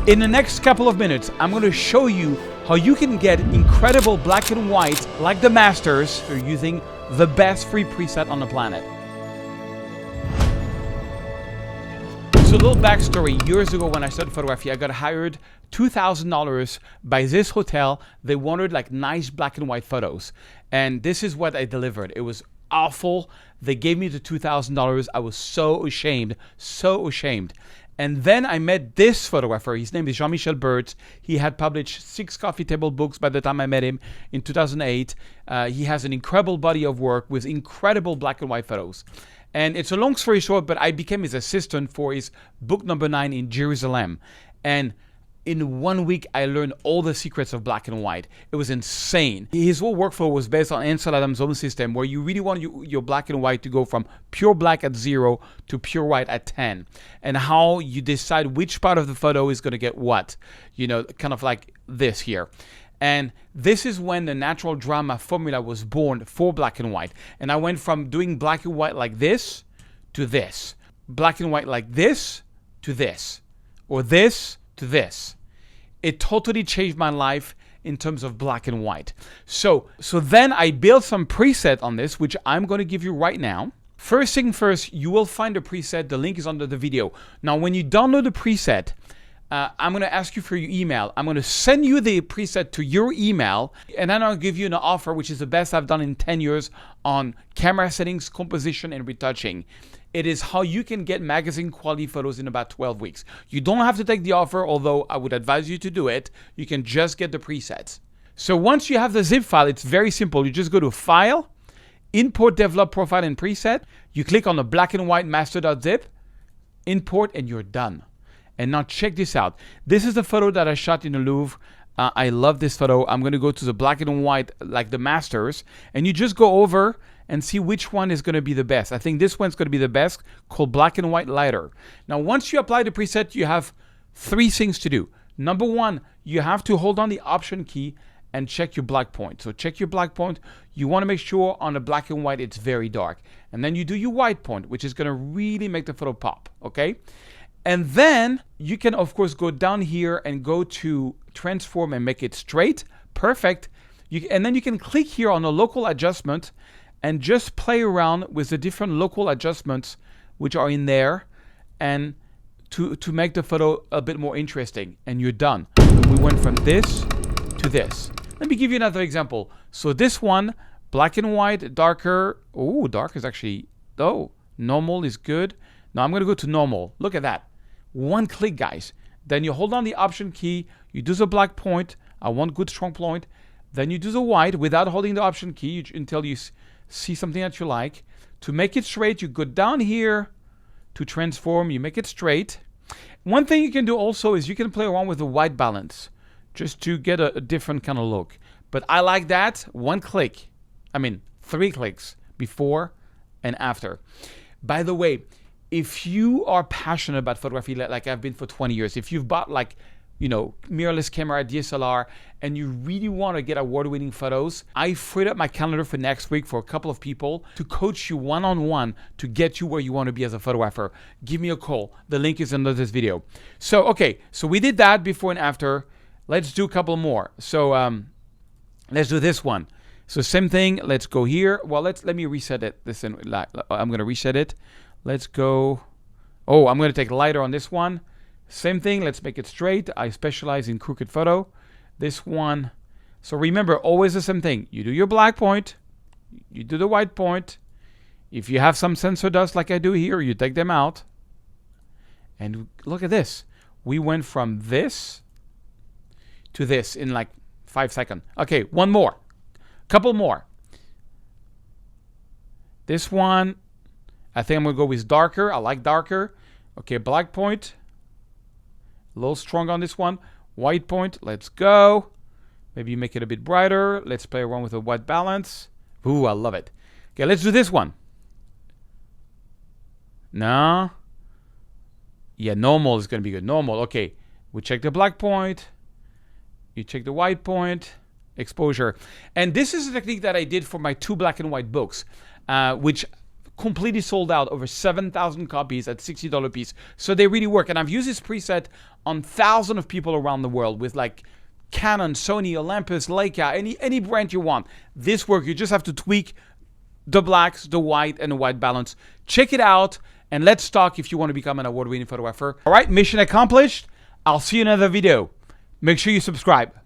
In the next couple of minutes, I'm going to show you how you can get incredible black and white like the masters for using the best free preset on the planet. So a little backstory. Years ago when I started photography, I got hired $2,000 by this hotel. They wanted like nice black and white photos. And this is what I delivered. It was awful. They gave me the $2,000. I was so ashamed, so ashamed. And then I met this photographer. His name is Jean-Michel Bertz. He had published 6 coffee table books by the time I met him in 2008. He has an incredible body of work with incredible black and white photos. And it's a long story short, but I became his assistant for his book number 9 in Jerusalem. And in 1 week, I learned all the secrets of black and white. It was insane. His whole workflow was based on Ansel Adams' own system, where you really want your black and white to go from pure black at 0 to pure white at 10. And how you decide which part of the photo is going to get what. You know, kind of like this here. And this is when the natural drama formula was born for black and white. And I went from doing black and white like this to this. Black and white like this to this. Or this to this. It totally changed my life in terms of black and white. So then I built some preset on this, which I'm going to give you right now. First thing first, you will find the preset. The link is under the video. Now, when you download the preset, I'm going to ask you for your email. I'm going to send you the preset to your email, and then I'll give you an offer, which is the best I've done in 10 years on camera settings, composition, and retouching. It is how you can get magazine quality photos in about 12 weeks. You don't have to take the offer, although I would advise you to do it. You can just get the presets. So once you have the zip file, it's very simple. You just go to File, Import, Develop, Profile, and Preset. You click on the black and white master.zip, import, and you're done. And now check this out. This is the photo that I shot in the Louvre. I love this photo. I'm going to go to the black and white like the masters. And you just go over and see which one is going to be the best. I think this one's going to be the best, called Black and White Lighter. Now, once you apply the preset, you have 3 things to do. Number 1, you have to hold on the Option key and check your black point. So check your black point. You want to make sure on the black and white it's very dark. And then you do your white point, which is going to really make the photo pop, okay? And then you can, of course, go down here and go to Transform and make it straight. Perfect. And then you can click here on the local adjustment and just play around with the different local adjustments which are in there, and to make the photo a bit more interesting. And you're done. We went from this to this. Let me give you another example. So this one, black and white, darker. Oh, dark is actually, normal is good. Now I'm going to go to normal. Look at that. 1 click, guys. Then you hold on the Option key. You do the black point. I want good strong point. Then you do the white without holding the Option key until you see something that you like. To make it straight, you go down here to Transform. You make it straight. One thing you can do also is you can play around with the white balance just to get a different kind of look. But I like that. 1 click. 3 clicks before and after. By the way, if you are passionate about photography like I've been for 20 years, if you've bought mirrorless camera, DSLR, and you really want to get award-winning photos, I freed up my calendar for next week for a couple of people to coach you one-on-one to get you where you want to be as a photographer. Give me a call. The link is under this video. So, okay, so we did that before and after. Let's do a couple more. So, let's do this one. So same thing. Let's go here. Well, let me reset it. Listen, I'm going to reset it. Let's go. Oh, I'm going to take lighter on this one. Same thing. Let's make it straight. I specialize in crooked photo. This one. So remember, always the same thing. You do your black point. You do the white point. If you have some sensor dust like I do here, you take them out. And look at this. We went from this to this in like 5 seconds. Okay, one more. Couple more. This one, I think I'm going to go with darker. I like darker. Okay, black point. A little strong on this one. White point. Let's go. Maybe make it a bit brighter. Let's play around with the white balance. Ooh, I love it. Okay, let's do this one. No. Yeah, normal is going to be good. Normal. Okay, we check the black point. You check the white point. Exposure. And this is a technique that I did for my 2 black and white books, which completely sold out, over 7,000 copies at $60 a piece. So they really work. And I've used this preset on thousands of people around the world with like Canon, Sony, Olympus, Leica, any brand you want. This works. You just have to tweak the blacks, the white, and the white balance. Check it out, and let's talk if you want to become an award-winning photographer. All right, mission accomplished. I'll see you in another video. Make sure you subscribe.